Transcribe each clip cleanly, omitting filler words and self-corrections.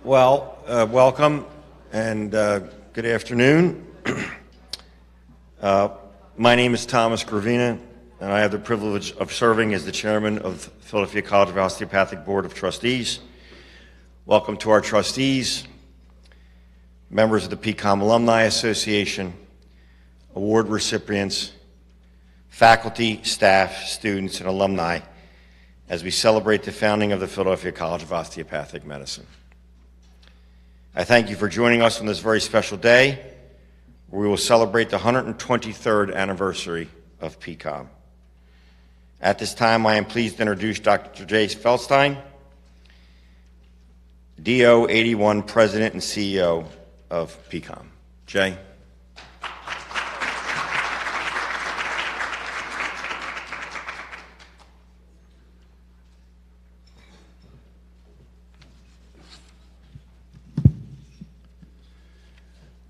Well, welcome and good afternoon. My name is Thomas Gravina, and I have the privilege of serving as the chairman of the Philadelphia College of Osteopathic Board of Trustees. Welcome to our trustees, members of the PCOM Alumni Association, award recipients, faculty, staff, students, and alumni as we celebrate the founding of the Philadelphia College of Osteopathic Medicine. I thank you for joining us on this very special day, where we will celebrate the 123rd anniversary of PCOM. At this time, I am pleased to introduce Dr. Jay Feldstein, DO 81 President and CEO of PCOM. Jay.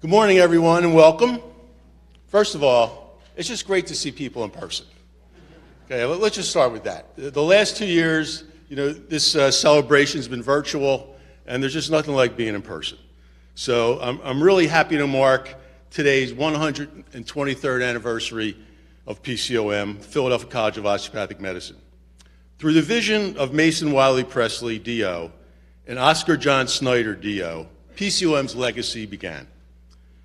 Good morning, everyone, and welcome. First of all, it's just great to see people in person. Okay, let's just start with that. The last 2 years, this celebration's been virtual, and there's just nothing like being in person. So I'm really happy to mark today's 123rd anniversary of PCOM, Philadelphia College of Osteopathic Medicine. Through the vision of Mason Wiley Presley, DO, and Oscar John Snyder, DO, PCOM's legacy began.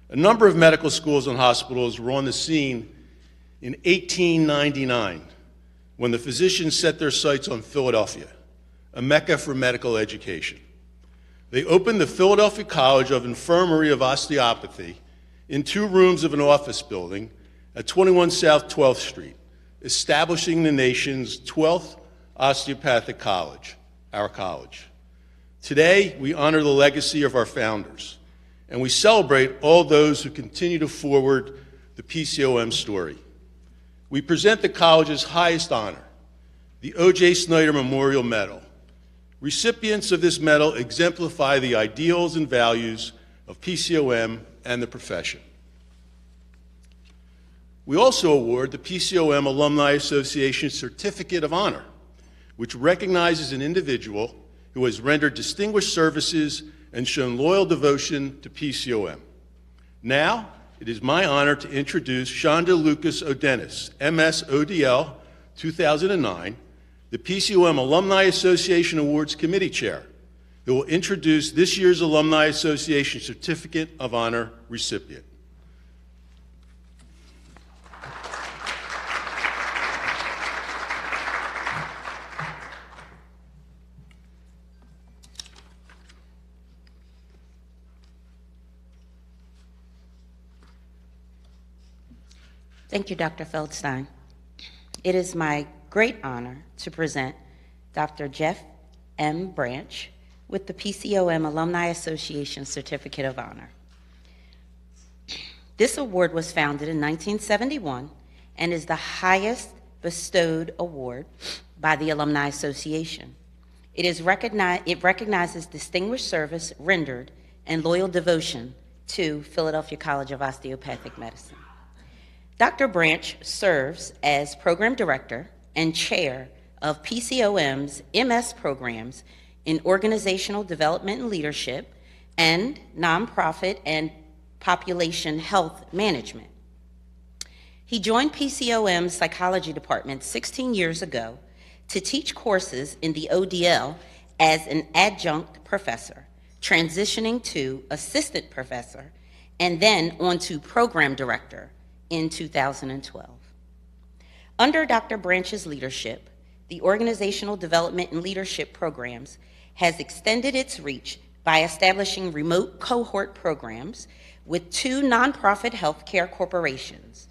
A number of medical schools and hospitals were on the scene in 1899 when the physicians set their sights on Philadelphia, a mecca for medical education. They opened the Philadelphia College of Infirmary of Osteopathy in 2 rooms of an office building at 21 South 12th Street, establishing the nation's 12th osteopathic college, our college. Today, we honor the legacy of our founders, and we celebrate all those who continue to forward the PCOM story. We present the college's highest honor, the O.J. Snyder Memorial Medal. Recipients of this medal exemplify the ideals and values of PCOM and the profession. We also award the PCOM Alumni Association Certificate of Honor, which recognizes an individual who has rendered distinguished services and shown loyal devotion to PCOM. Now, it is my honor to introduce Shonda Lucas Odenis, MS ODL 2009, the PCOM Alumni Association Awards Committee Chair, who will introduce this year's Alumni Association Certificate of Honor recipient. Thank you, Dr. Feldstein. It is my great honor to present Dr. Jeff M. Branch with the PCOM Alumni Association Certificate of Honor. This award was founded in 1971 and is the highest bestowed award by the Alumni Association. It recognizes distinguished service rendered and loyal devotion to Philadelphia College of Osteopathic Medicine. Dr. Branch serves as Program Director and Chair of PCOM's MS programs in Organizational Development and Leadership and Nonprofit and Population Health Management. He joined PCOM's Psychology Department 16 years ago to teach courses in the ODL as an adjunct professor, transitioning to assistant professor, and then on to Program Director in 2012. Under Dr. Branch's leadership, the Organizational Development and Leadership Programs has extended its reach by establishing remote cohort programs with two nonprofit healthcare corporations,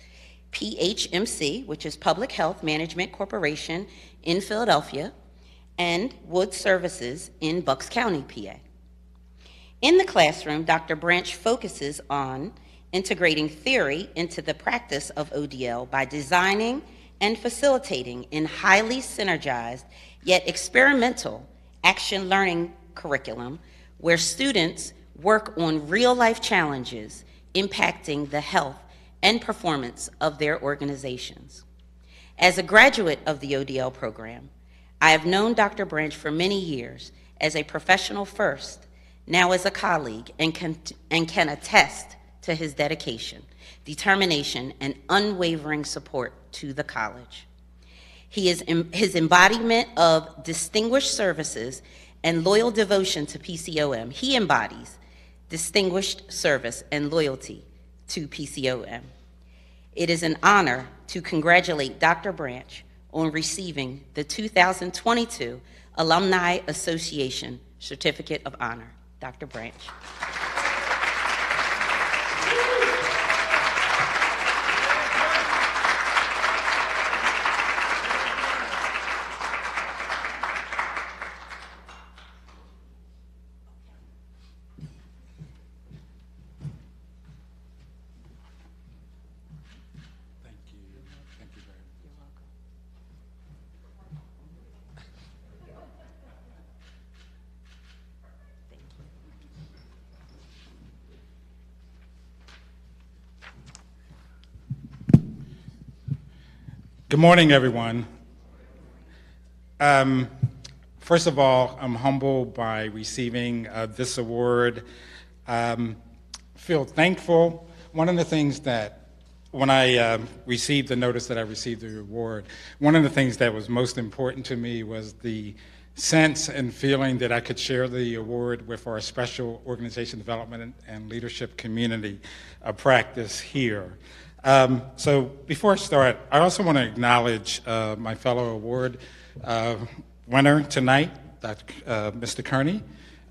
PHMC, which is Public Health Management Corporation in Philadelphia, and Wood Services in Bucks County, PA. In the classroom, Dr. Branch focuses on integrating theory into the practice of ODL by designing and facilitating in highly synergized yet experimental action learning curriculum where students work on real-life challenges impacting the health and performance of their organizations. As a graduate of the ODL program, I have known Dr. Branch for many years as a professional first, now as a colleague, and can attest to his dedication, determination, and unwavering support to the college. His embodiment of distinguished services and loyal devotion to PCOM. He embodies distinguished service and loyalty to PCOM. It is an honor to congratulate Dr. Branch on receiving the 2022 Alumni Association Certificate of Honor. Dr. Branch. Good morning, everyone. First of all, I'm humbled by receiving this award. Feel thankful. One of the things that, when I received the notice that I received the award, one of the things that was most important to me was the sense and feeling that I could share the award with our special organization development and leadership community practice here. So before I start, I also want to acknowledge my fellow award winner tonight, Mr. Kearney,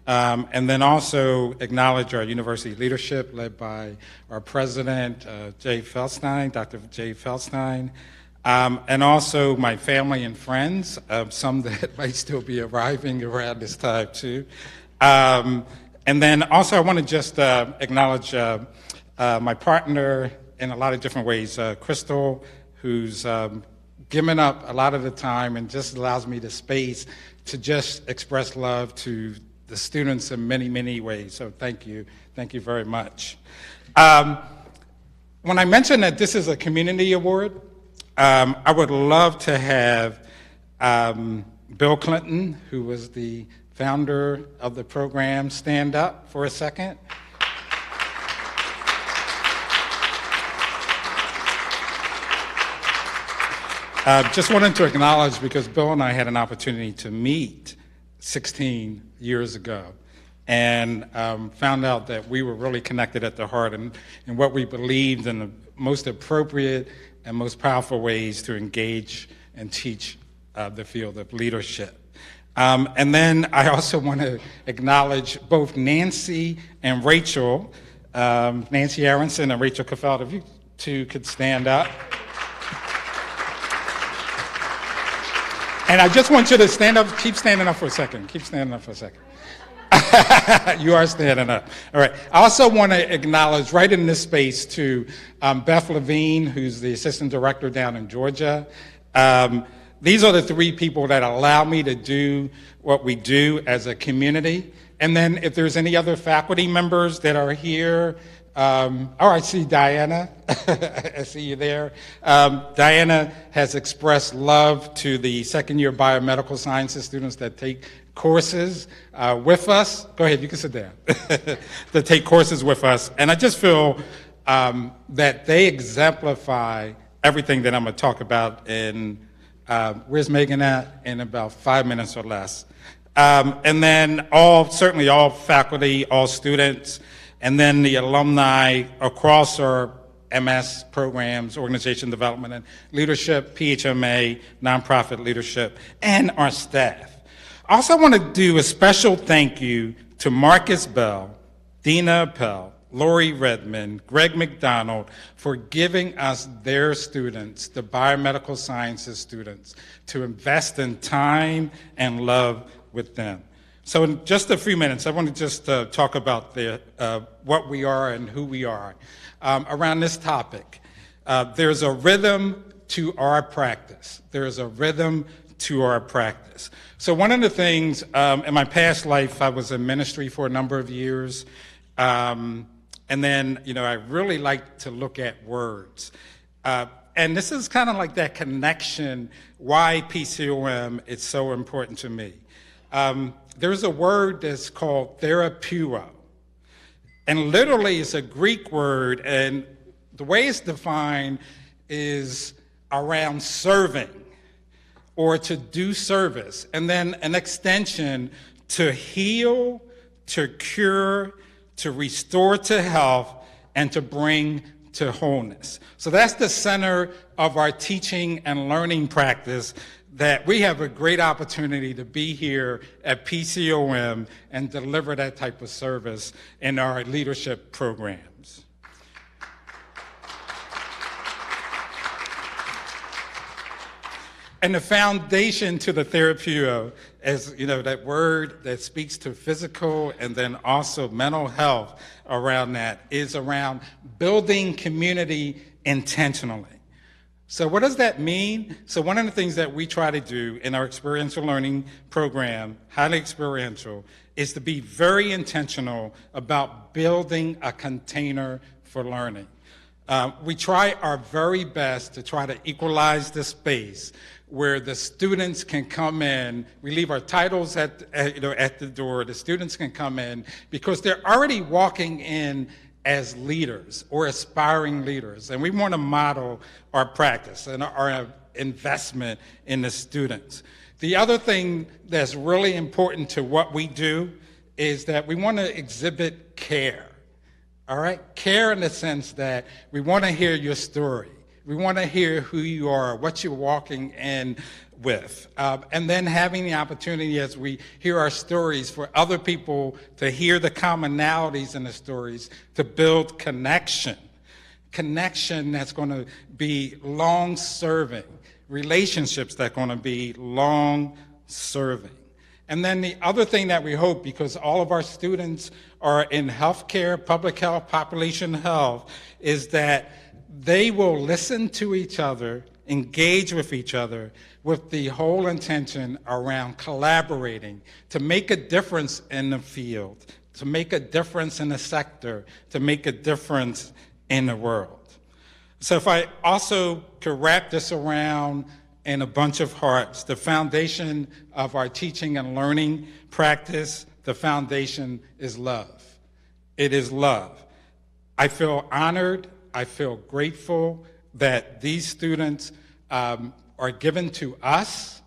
and then also acknowledge our university leadership led by our president, Dr. Jay Feldstein, and also my family and friends, some that might still be arriving around this time too. And then also I want to just acknowledge my partner in a lot of different ways, Crystal, who's given up a lot of the time and just allows me the space to just express love to the students in many, many ways. So thank you very much. When I mentioned that this is a community award, I would love to have Bill Clinton, who was the founder of the program, stand up for a second. Just wanted to acknowledge, because Bill and I had an opportunity to meet 16 years ago, and found out that we were really connected at the heart and what we believed in the most appropriate and most powerful ways to engage and teach the field of leadership. And then I also want to acknowledge both Nancy and Rachel, Nancy Aronson and Rachel Kafeld, if you two could stand up. And I just want you to stand up, keep standing up for a second, keep standing up for a second. You are standing up. All right. I also want to acknowledge right in this space to Beth Levine, who's the assistant director down in Georgia. These are the three people that allow me to do what we do as a community. And then if there's any other faculty members that are here, I see Diana. I see you there. Diana has expressed love to the second-year biomedical sciences students that take courses with us. Go ahead, you can sit down. That take courses with us. And I just feel that they exemplify everything that I'm going to talk about in, where's Megan at? In about 5 minutes or less. And then certainly all faculty, all students, and then the alumni across our MS programs, organization development and leadership, PHMA, nonprofit leadership, and our staff. I also want to do a special thank you to Marcus Bell, Dina Appel, Lori Redmond, Greg McDonald, for giving us their students, the biomedical sciences students, to invest in time and love with them. So in just a few minutes, I want to just talk about what we are and who we are. Around this topic, there's a rhythm to our practice. There's a rhythm to our practice. So one of the things, in my past life, I was in ministry for a number of years. And then, I really like to look at words. And this is kind of like that connection, why PCOM is so important to me. There's a word that's called therapeuo. And literally it's a Greek word, and the way it's defined is around serving or to do service. And then an extension to heal, to cure, to restore to health, and to bring to wholeness. So that's the center of our teaching and learning practice, that we have a great opportunity to be here at PCOM and deliver that type of service in our leadership programs. And the foundation to the therapeuo, as that word that speaks to physical and then also mental health around that, is around building community intentionally. So what does that mean? So one of the things that we try to do in our experiential learning program, highly experiential, is to be very intentional about building a container for learning. We try our very best to try to equalize the space where the students can come in. We leave our titles at the door. The students can come in because they're already walking in as leaders or aspiring leaders. And we want to model our practice and our investment in the students. The other thing that's really important to what we do is that we want to exhibit care. All right? Care in the sense that we want to hear your story. We want to hear who you are, what you're walking in with. And then having the opportunity as we hear our stories for other people to hear the commonalities in the stories, to build connection. Connection that's going to be long-serving. Relationships that are going to be long-serving. And then the other thing that we hope, because all of our students are in healthcare, public health, population health, is that they will listen to each other, engage with each other, with the whole intention around collaborating to make a difference in the field, to make a difference in the sector, to make a difference in the world. So if I also could wrap this around in a bunch of hearts, the foundation of our teaching and learning practice, the foundation is love. It is love. I feel honored, I feel grateful that these students are given to us,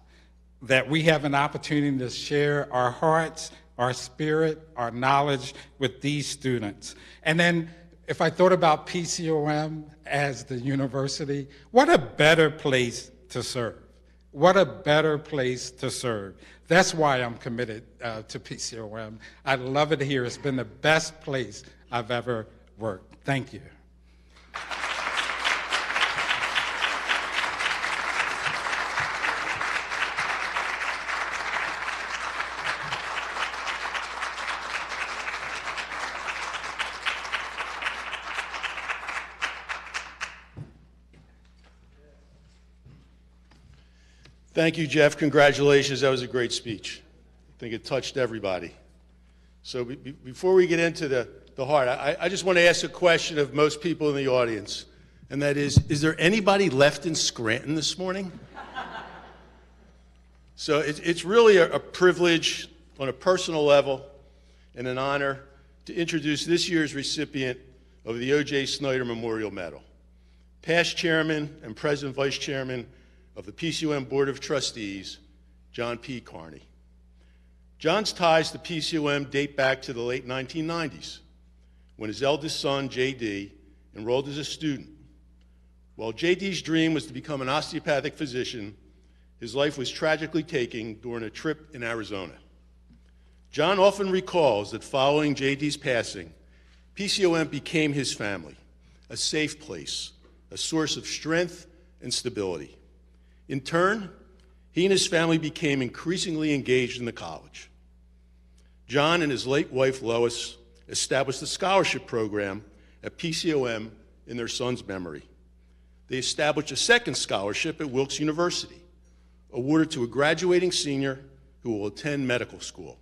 that we have an opportunity to share our hearts, our spirit, our knowledge with these students. And then if I thought about PCOM as the university, what a better place to serve. What a better place to serve. That's why I'm committed to PCOM. I love it here. It's been the best place I've ever worked. Thank you. Thank you, Jeff. Congratulations. That was a great speech. I think it touched everybody. So before we get into the heart, I just want to ask a question of most people in the audience, and that is there anybody left in Scranton this morning? So it's really a privilege on a personal level and an honor to introduce this year's recipient of the O.J. Snyder Memorial Medal, past chairman and present vice chairman of the PCOM Board of Trustees, John P. Carney. John's ties to PCOM date back to the late 1990s, when his eldest son, J.D., enrolled as a student. While J.D.'s dream was to become an osteopathic physician, his life was tragically taken during a trip in Arizona. John often recalls that following J.D.'s passing, PCOM became his family, a safe place, a source of strength and stability. In turn, he and his family became increasingly engaged in the college. John and his late wife, Lois, established a scholarship program at PCOM in their son's memory. They established a second scholarship at Wilkes University, awarded to a graduating senior who will attend medical school.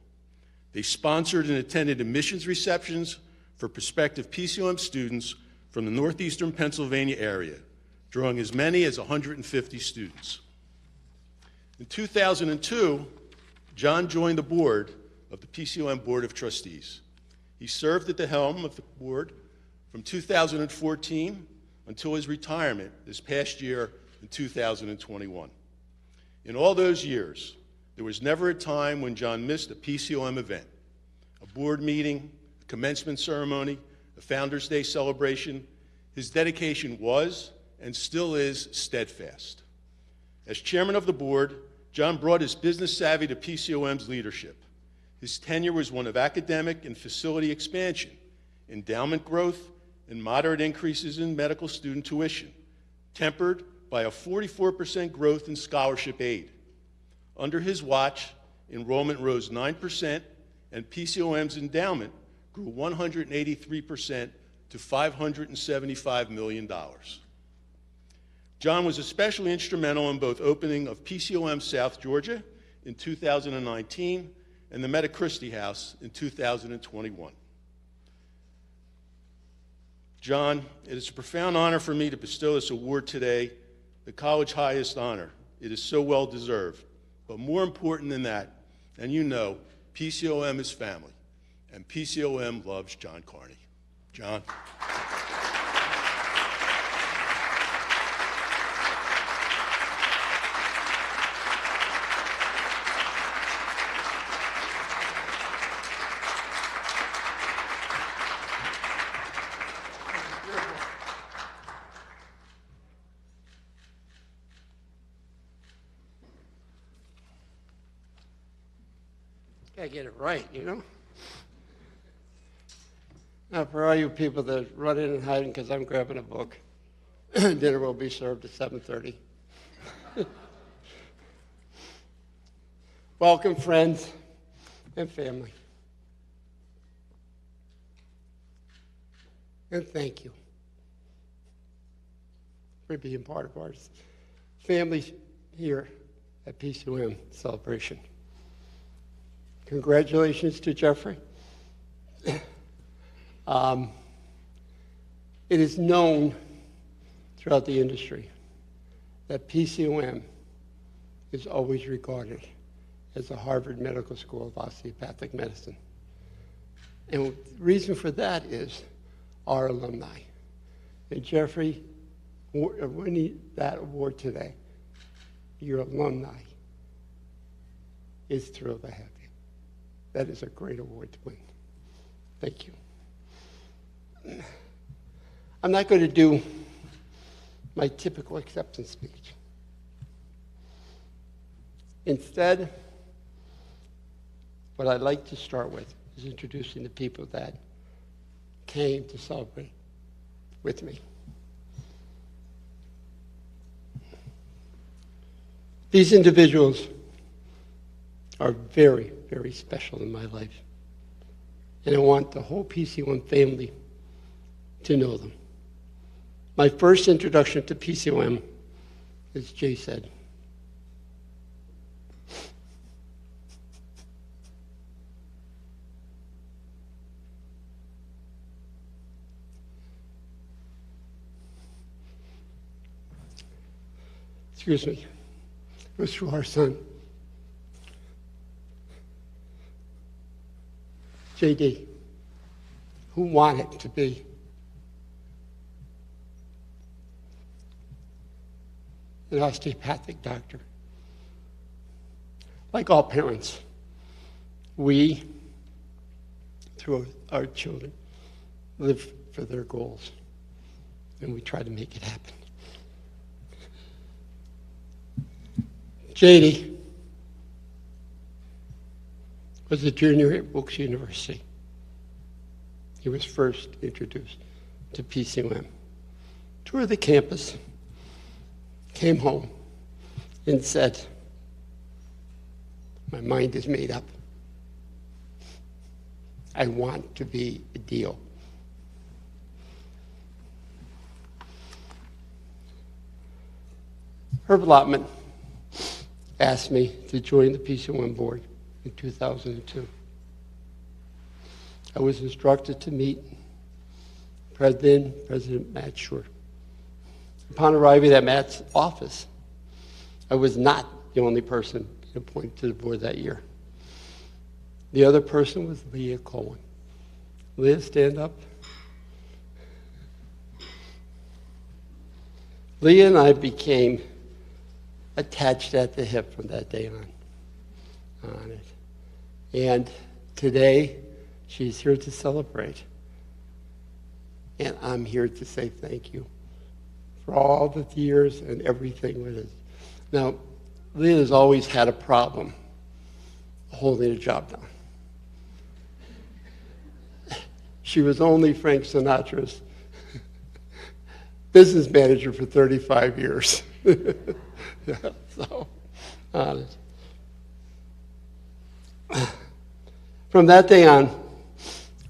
They sponsored and attended admissions receptions for prospective PCOM students from the northeastern Pennsylvania area, drawing as many as 150 students. In 2002, John joined the board of the PCOM Board of Trustees. He served at the helm of the board from 2014 until his retirement this past year in 2021. In all those years, there was never a time when John missed a PCOM event, a board meeting, a commencement ceremony, a Founders Day celebration. His dedication was and still is steadfast. As chairman of the board, John brought his business savvy to PCOM's leadership. His tenure was one of academic and facility expansion, endowment growth, and moderate increases in medical student tuition, tempered by a 44% growth in scholarship aid. Under his watch, enrollment rose 9%, and PCOM's endowment grew 183% to $575 million. John was especially instrumental in both opening of PCOM South Georgia in 2019 and the Meta Christi House in 2021. John, it is a profound honor for me to bestow this award today, the college highest honor. It is so well deserved. But more important than that, and you know, PCOM is family, and PCOM loves John Carney. John. Gotta get it right, you know? Now, for all you people that run in and hiding because I'm grabbing a book, dinner will be served at 7:30. Welcome, friends and family. And thank you for being part of our family here at PCOM Celebration. Congratulations to Jeffrey. It is known throughout the industry that PCOM is always regarded as the Harvard Medical School of Osteopathic Medicine. And the reason for that is our alumni. And Jeffrey winning that award today your alumni is thrilled to have you. That is a great award to win. Thank you. I'm not going to do my typical acceptance speech. Instead, what I'd like to start with is introducing the people that came to celebrate with me. These individuals are very, very special in my life. And I want the whole PCOM family to know them. My first introduction to PCOM, as Jay said, excuse me, it was through our son, JD, who wanted to be an osteopathic doctor. Like all parents, we, through our children, live for their goals, and we try to make it happen. JD was a junior at Wilkes University. He was first introduced to PCOM. Toured the campus, came home, and said, my mind is made up. I want to be a deal. Herb Lotman asked me to join the PCOM board in 2002. I was instructed to meet President Matt Short. Upon arriving at Matt's office, I was not the only person appointed to the board that year. The other person was Leah Cohen. Leah, stand up. Leah and I became attached at the hip from that day on it. And today, she's here to celebrate. And I'm here to say thank you for all the years and everything with it. Now, Leah has always had a problem holding a job down. She was only Frank Sinatra's business manager for 35 years. Yeah, so, honest. From that day on,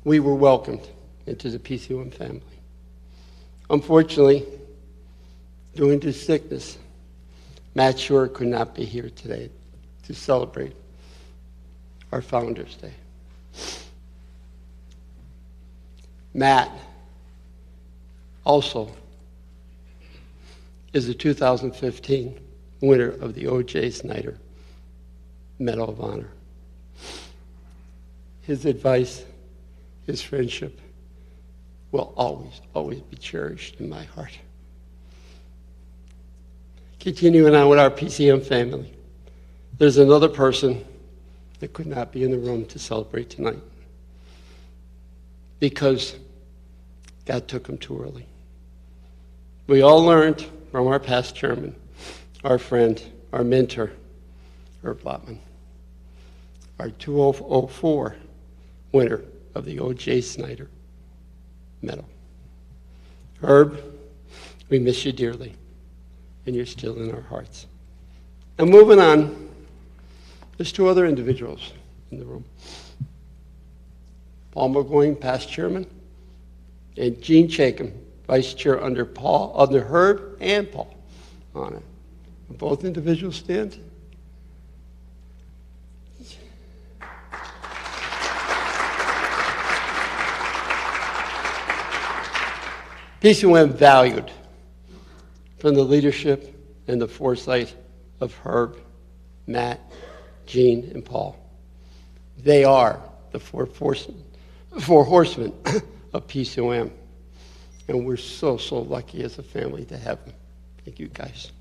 we were welcomed into the PCOM family. Unfortunately, due to sickness, Matt Shore could not be here today to celebrate our Founders Day. Matt also is the 2015 winner of the O.J. Snyder Medal of Honor. His advice, his friendship will always, always be cherished in my heart. Continuing on with our PCM family, there's another person that could not be in the room to celebrate tonight because God took him too early. We all learned from our past chairman, our friend, our mentor, Herb Lotman, our 2004 winner of the O.J. Snyder Medal. Herb, we miss you dearly, and you're still in our hearts. And moving on, there's two other individuals in the room. Paul McGoing, past chairman, and Gene Chacon, vice chair under Herb and Paul on it. Will both individuals stand? PCOM valued from the leadership and the foresight of Herb, Matt, Gene, and Paul. They are the four horsemen of PCOM. And we're so, so lucky as a family to have them. Thank you, guys.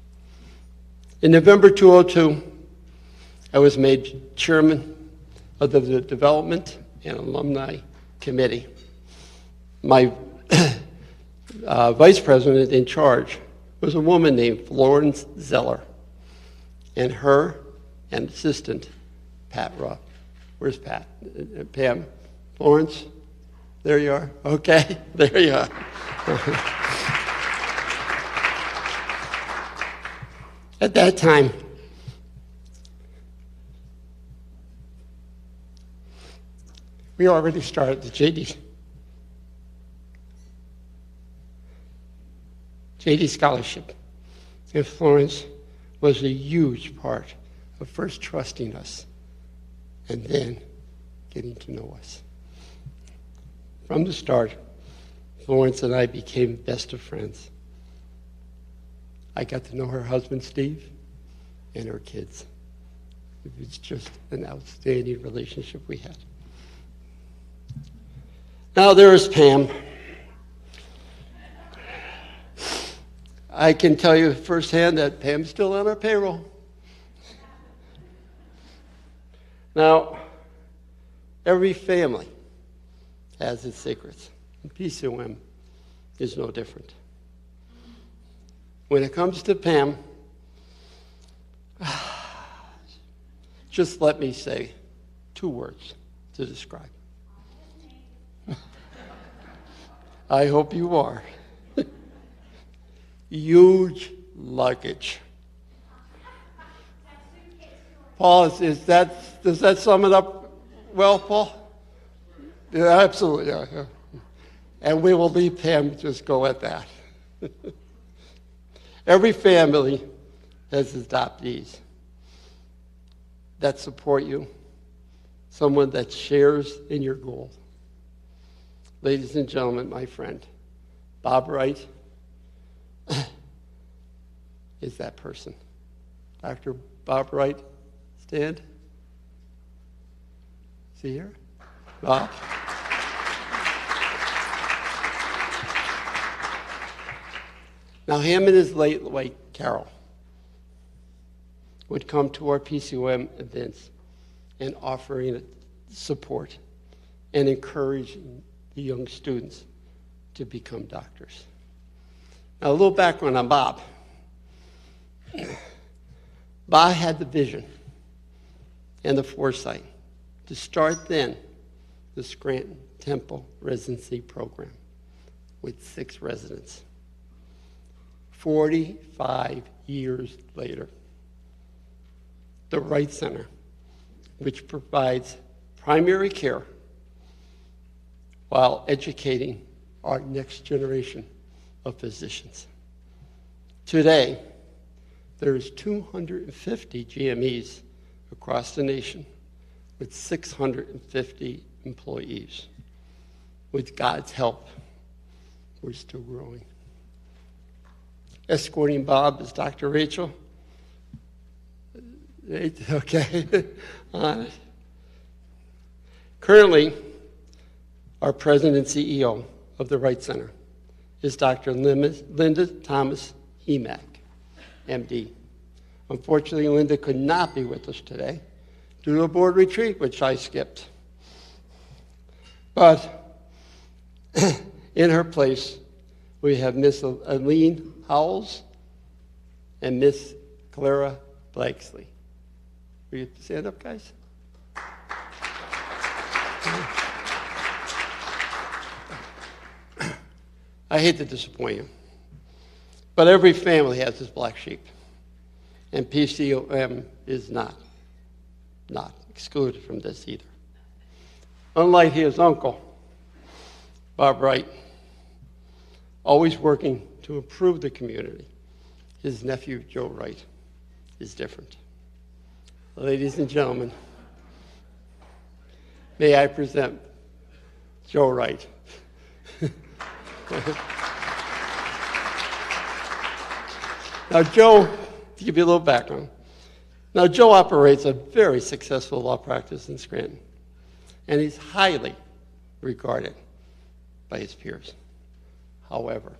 In November 2002, I was made chairman of the Development and Alumni Committee. My vice president in charge was a woman named Florence Zeller, and her and assistant, Pat Ruff. Where's Pat? Pam? Florence? There you are. Okay, there you are. At that time, we already started the JD Scholarship. And Florence was a huge part of first trusting us and then getting to know us. From the start, Florence and I became best of friends. I got to know her husband, Steve, and her kids. It was just an outstanding relationship we had. Now there is Pam. I can tell you firsthand that Pam's still on our payroll. Now, every family has its secrets, and PCOM is no different. When it comes to Pam, just let me say 2 words to describe. I hope you are. Huge luggage. Paul, does that sum it up well, Paul? Yeah, absolutely. Yeah. And we will leave Pam just go at that. Every family has adoptees that support you, someone that shares in your goals. Ladies and gentlemen, my friend, Bob Wright is that person. Dr. Bob Wright, stand. See here? Bob. Now, him and his late wife, Carol, would come to our PCOM events and offering support and encouraging the young students to become doctors. Now, a little background on Bob. Bob had the vision and the foresight to start then the Scranton Temple residency program with 6 residents. 45 years later, the Wright Center, which provides primary care while educating our next generation of physicians. Today, there's 250 GMEs across the nation with 650 employees. With God's help, we're still growing. Escorting Bob is Dr. Rachel. Okay. Currently, our president and CEO of the Wright Center is Dr. Linda Thomas Hemack, MD. Unfortunately, Linda could not be with us today due to a board retreat, which I skipped. But in her place, we have Miss Aline Howells and Miss Clara Blakesley. Will you stand up, guys? I hate to disappoint you, but every family has this black sheep, and PCOM is not excluded from this either. Unlike his uncle, Bob Wright, always working to improve the community, his nephew, Joe Wright, is different. Ladies and gentlemen, may I present Joe Wright. Now, Joe, to give you a little background, now Joe operates a very successful law practice in Scranton, and he's highly regarded by his peers. However,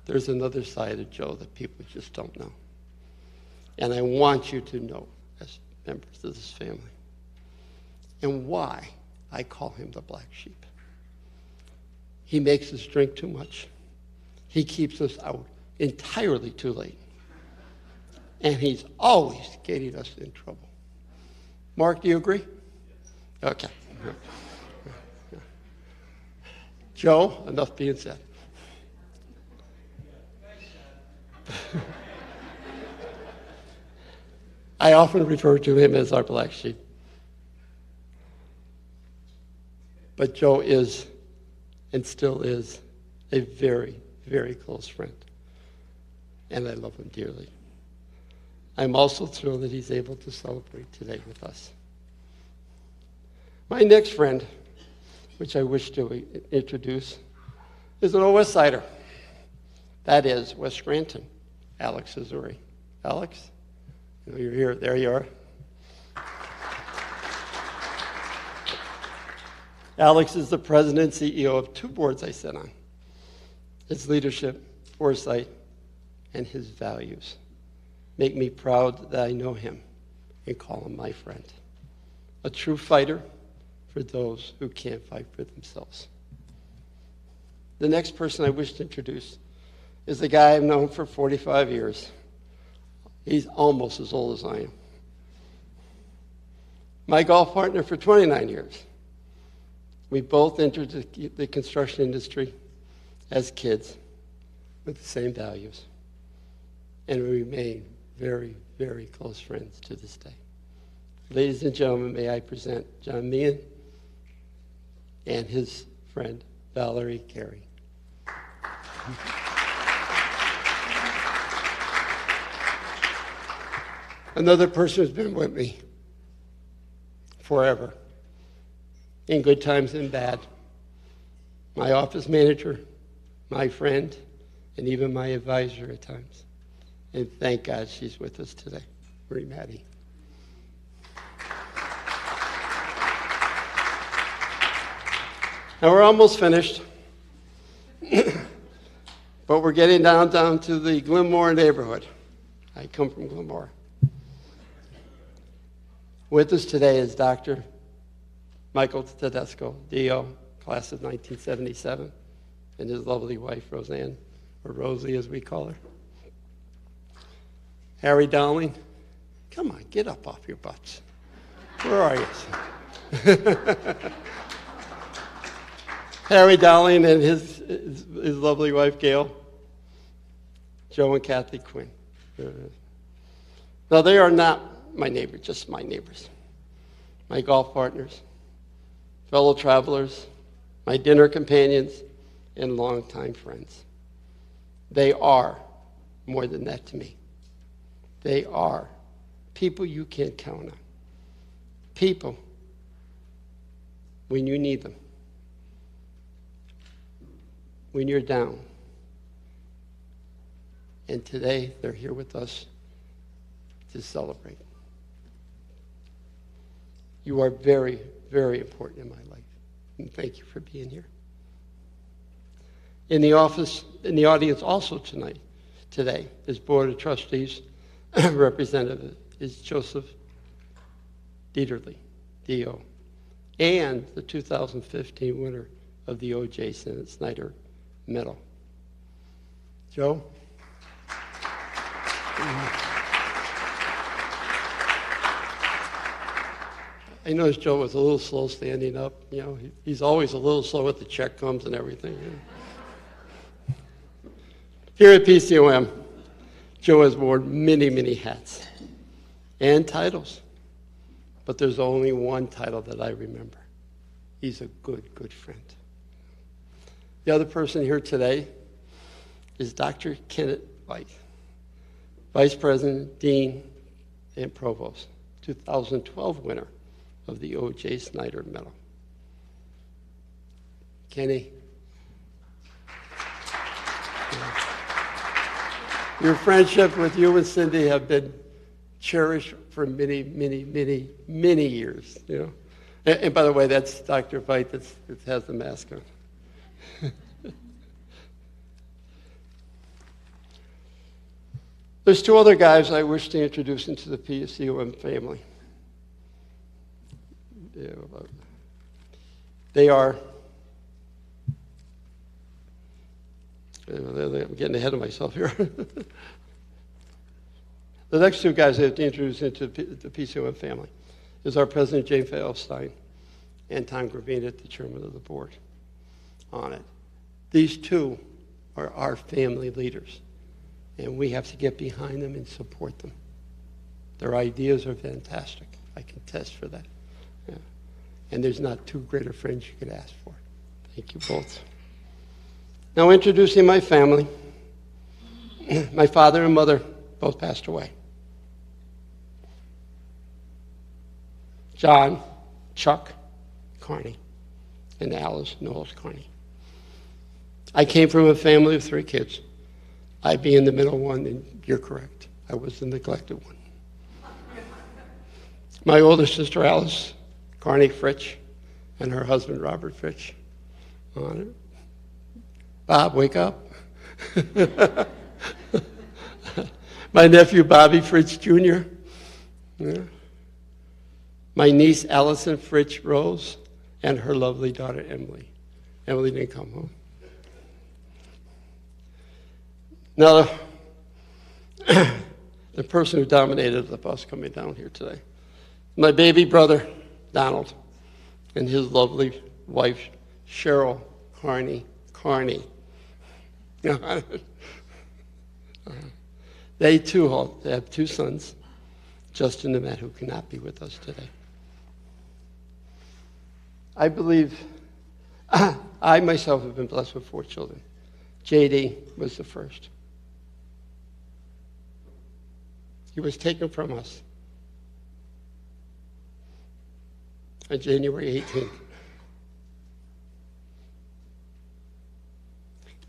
there's another side of Joe that people just don't know. And I want you to know, as members of this family, and why I call him the black sheep. He makes us drink too much. He keeps us out entirely too late. And he's always getting us in trouble. Mark, do you agree? Okay. Joe, enough being said. I often refer to him as our black sheep. But Joe is, and still is, a very, very close friend. And I love him dearly. I'm also thrilled that he's able to celebrate today with us. My next friend, which I wish to introduce, is an old West Sider. That is West Scranton, Alex Azuri. Alex, you know you're here. There you are. Alex is the president and CEO of 2 boards I sit on. His leadership, foresight, and his values make me proud that I know him and call him my friend. A true fighter for those who can't fight for themselves. The next person I wish to introduce is a guy I've known for 45 years. He's almost as old as I am. My golf partner for 29 years. We both entered the construction industry as kids with the same values. And we remain very, very close friends to this day. Ladies and gentlemen, may I present John Meehan and his friend, Valerie Carey. Another person who's been with me forever, in good times and bad. My office manager, my friend, and even my advisor at times. And thank God she's with us today, Marie Maddie. Now we're almost finished, but we're getting down to the Glenmore neighborhood. I come from Glenmore. With us today is Dr. Michael Tedesco, DO, class of 1977, and his lovely wife, Roseanne, or Rosie as we call her. Harry Dowling, come on, get up off your butts. Where are you? Harry Dowling and his lovely wife, Gail, Joe and Kathy Quinn. Now, they are not my neighbors, just my neighbors, my golf partners, fellow travelers, my dinner companions, and longtime friends. They are more than that to me. They are people you can't count on. People when you need them. When you're down. And today, they're here with us to celebrate. You are very, very important in my life. And thank you for being here. In the audience also today, is Board of Trustees representative is Joseph Dieterle, DO, and the 2015 winner of the O.J. Snyder Medal. Joe? I noticed Joe was a little slow standing up. You know, he's always a little slow when the check comes and everything. You know. Here at PCOM, Joe has worn many, many hats and titles, but there's only one title that I remember. He's a good, good friend. The other person here today is Dr. Kenneth White, Vice President, Dean, and Provost, 2012 winner of the O.J. Snyder Medal. Kenny, your friendship with you and Cindy have been cherished for many, many, many, many years. You know, and by the way, that's Dr. White that has the mask on. There's two other guys I wish to introduce into the PCOM family. They are, I'm getting ahead of myself here. The next two guys I have to introduce into the PCOM family is our president, James Feilstein, and Tom Gravina, the chairman of the board on it. These two are our family leaders, and we have to get behind them and support them. Their ideas are fantastic. I can attest for that. Yeah. And there's not two greater friends you could ask for. Thank you both. Now introducing my family. My father and mother both passed away. John, Chuck Carney, and Alice Knowles Carney. I came from a family of 3 kids. I being the middle one, and you're correct. I was the neglected one. My older sister, Alice Carney Fritsch, and her husband, Robert Fritsch. On it. Bob, wake up. My nephew, Bobby Fritsch Jr. Yeah. My niece, Allison Fritsch Rose, and her lovely daughter, Emily. Emily didn't come home. Now, the person who dominated the bus coming down here today, my baby brother, Donald, and his lovely wife, Cheryl Carney. They too have 2 sons, Justin and Matt, who cannot be with us today. I believe I myself have been blessed with 4 children. JD was the first. He was taken from us on January 18th,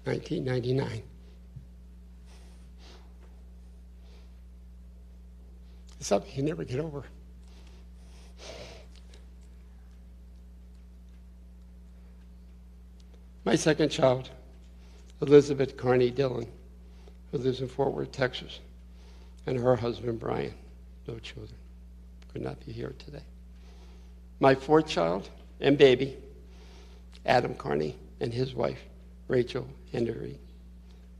1999. It's something you never get over. My second child, Elizabeth Carney Dillon, who lives in Fort Worth, Texas, and her husband, Brian, no children, could not be here today. My 4th child and baby, Adam Carney, and his wife, Rachel Henry,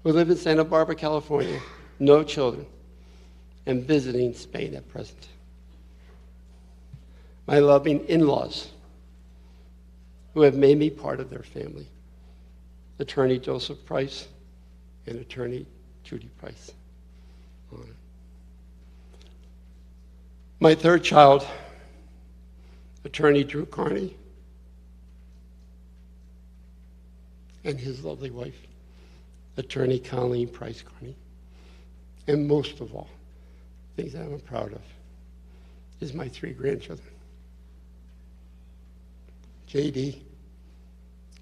who live in Santa Barbara, California, no children, and visiting Spain at present. My loving in-laws, who have made me part of their family, Attorney Joseph Price and Attorney Judy Price. My 3rd child, Attorney Drew Carney, and his lovely wife, Attorney Colleen Price Carney. And most of all, things that I'm proud of, is my 3 grandchildren. JD,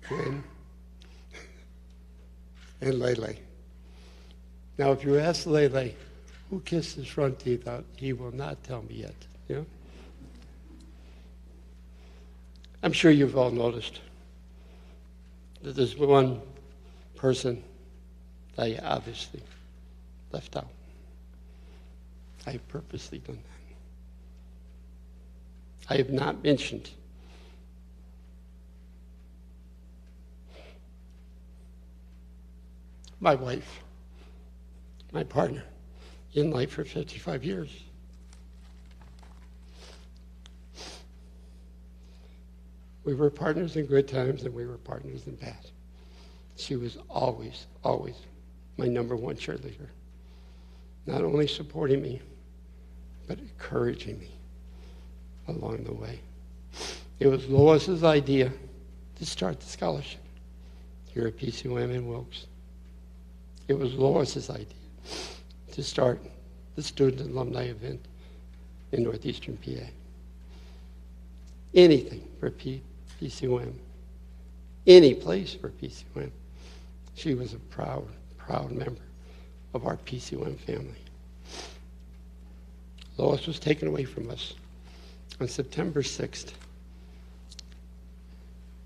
Gwen, and Lele. Now, if you ask Lele, who kissed his front teeth out, he will not tell me yet. You know? I'm sure you've all noticed that there's one person that I obviously left out. I have purposely done that. I have not mentioned my wife, my partner in life for 55 years. We were partners in good times and we were partners in bad. She was always, always my #1 cheerleader. Not only supporting me, but encouraging me along the way. It was Lois's idea to start the scholarship here at PCOM in Wilkes. It was Lois's idea to start the student alumni event in Northeastern PA. Anything for PCOM, any place for PCOM. She was a proud, proud member of our PCOM family. Lois was taken away from us on September 6th,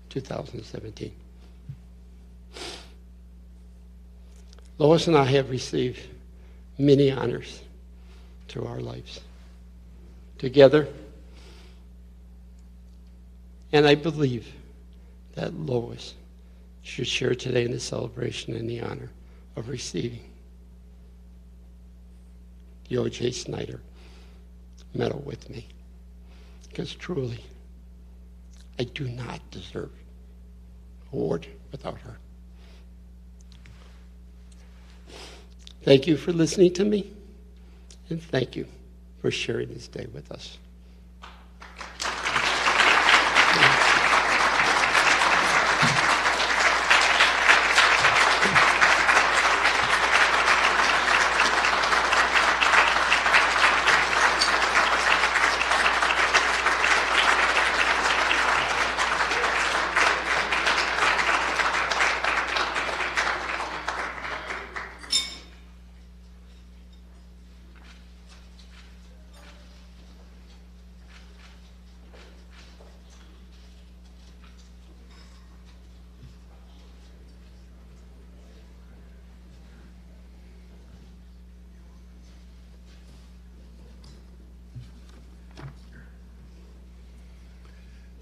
2017. Lois and I have received many honors to our lives. Together, and I believe that Lois should share today in the celebration and the honor of receiving the O.J. Snyder Medal with me. Because truly, I do not deserve an award without her. Thank you for listening to me, and thank you for sharing this day with us.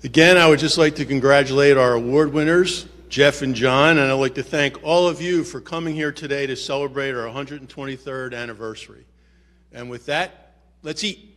Again, I would just like to congratulate our award winners, Jeff and John, and I'd like to thank all of you for coming here today to celebrate our 123rd anniversary. And with that, let's eat.